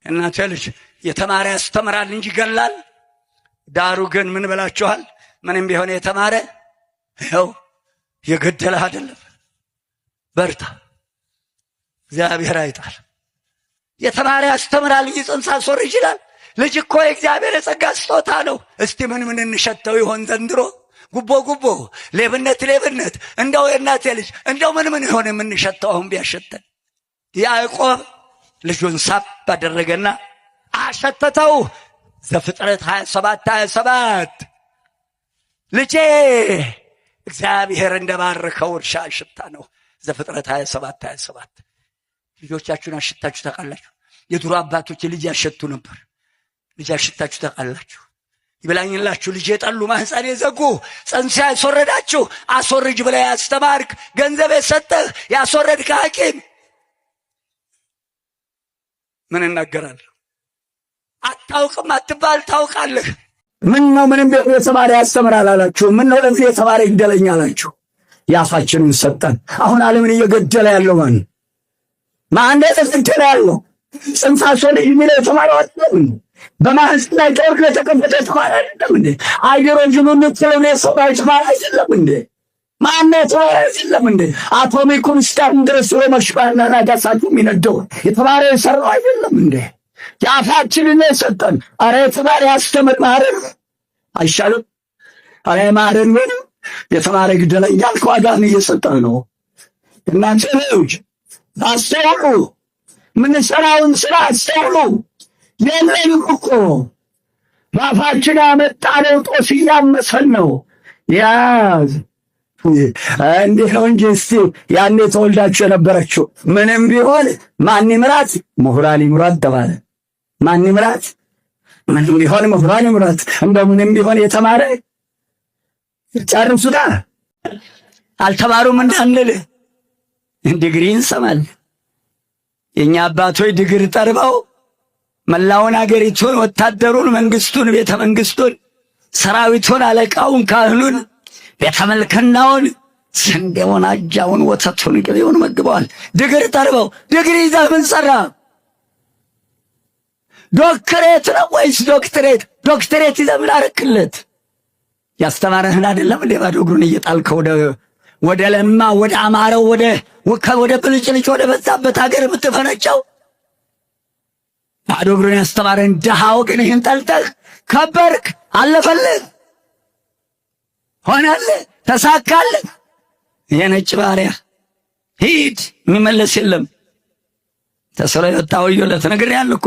እናንተ ልጅ የተማረ ያስተምራል እንጂ ይገላል። ዳሩ ግን ምን ብላችኋል? ምንም ቢሆን የተማረ ይኸው የገደለ አይደለም። በርታ፣ እግዚአብሔር አይጣል። የተማረ ያስተምራል እንጂ ጽንስ ሊያስወርድ ይችላል። ልጅ እኮ የእግዚአብሔር የጸጋ ስጦታ ነው። እስቲ ምን እንሸተው ይሆን ዘንድሮ? ጉቦ፣ ሌብነት። እንደው የእናቴ ልጅ እንደው ምን ይሆን የምንሸተው? አሁን ቢያሸተን ያዕቆብ ልጁን ሳብ ባደረገና አሸተተው። ዘፍጥረት 27 ልጄ እግዚአብሔር እንደባረከው እርሻ ሽታ ነው። ዘፍጥረት 27 ልጆቻችሁን አሽታችሁ ታውቃላችሁ? የድሮ አባቶች ልጅ ያሸቱ ነበር። ልጅ አሽታችሁ ታውቃላችሁ? ይብላኝላችሁ ልጅ የጠሉ ማህፀን የዘጉ ጽንስ ያስወረዳችሁ አስወርጅ ብለህ ያስተማርክ ገንዘብ የሰጠህ ያስወረድክ ሐኪም ምን እናገራለሁ? አታውቅም አትባል ታውቃለህ። ምን ነው ምንም ቢሆን የተማረ ያስተምራል አላችሁ? ምን ነው ለዚህ የተማረ ይግደለኝ አላችሁ? ያፋችንን ሰጠን። አሁን ዓለምን እየገደለ ያለው ማን እየገደለ ያለው? ጽንስ አስወርጅ የሚለው የተማረው አይደለም። በማህፀን ላይ ጦር የተከፈተ የተማረ አይደለም እንዴ? ሃይድሮጅኑን ስለምን የሰራው የተማረ አይደለም እንዴ? ማን የተማረ አይደለም እንዴ? አቶሚኩን ስታን ድረስ ለመሽባና ናጋሳኪ የሚነደው የተማረ የሰራው አይደለም እንዴ? ያፋችንን ሰጠን። አረ የተማረ ያስተምር ማረን አይሻልም? አረ ማረን ምን የተማረ ግደለኝ ያልከው ዋጋን እየሰጠህ ነው። እናንተ ልጅ አስተውሉ፣ ምንሰራውን ስራ አስተውሉ። የለም እኮ ባፋችን ያመጣነው ጦስ እያመሰል ነው። ያዝ እንዲህ ነው እንጂ እስቲ ያኔ ተወልዳችሁ የነበረችው ምንም ቢሆን ማን ይምራት? ምሁራን ይምራት ተባለ። ማን ይምራት? ምንም ቢሆን ምሁራን ይምራት። እንደው ምንም ቢሆን የተማረ ጨርሱታ። አልተማሩም እንዳንል ዲግሪ እንሰማለን። የኛ አባቶች ዲግሪ ጠርበው መላውን አገሪቱን፣ ወታደሩን፣ መንግስቱን፣ ቤተ መንግስቱን፣ ሰራዊቱን፣ አለቃውን፣ ካህኑን፣ ቤተ መልከናውን፣ ስንዴውን፣ አጃውን፣ ወተቱን፣ ቅቤውን መግበዋል። ዲግሪ ጠርበው ዲግሪ ይዘህ ምን ሰራ? ዶክትሬት ነው ወይስ ዶክትሬት? ዶክትሬት ይዘህ ምን አረክለት? ያስተማረህን አይደለም እንዴ ባዶ እግሩን እየጣልከው ወደ ለማ ወደ አማረው ወደ ብልጭልጭ ወደ በዛበት ሀገር የምትፈነጨው? ባዶ እግሩን ያስተማረን ድሃው ግን ይህን ጠልተህ ከበርክ፣ አለፈልህ፣ ሆነልህ፣ ተሳካልህ። የነጭ ባሪያ ሂድ፣ የሚመለስ የለም። ተስሎ የወጣ ወዮለት። ነግሬሃለሁ እኮ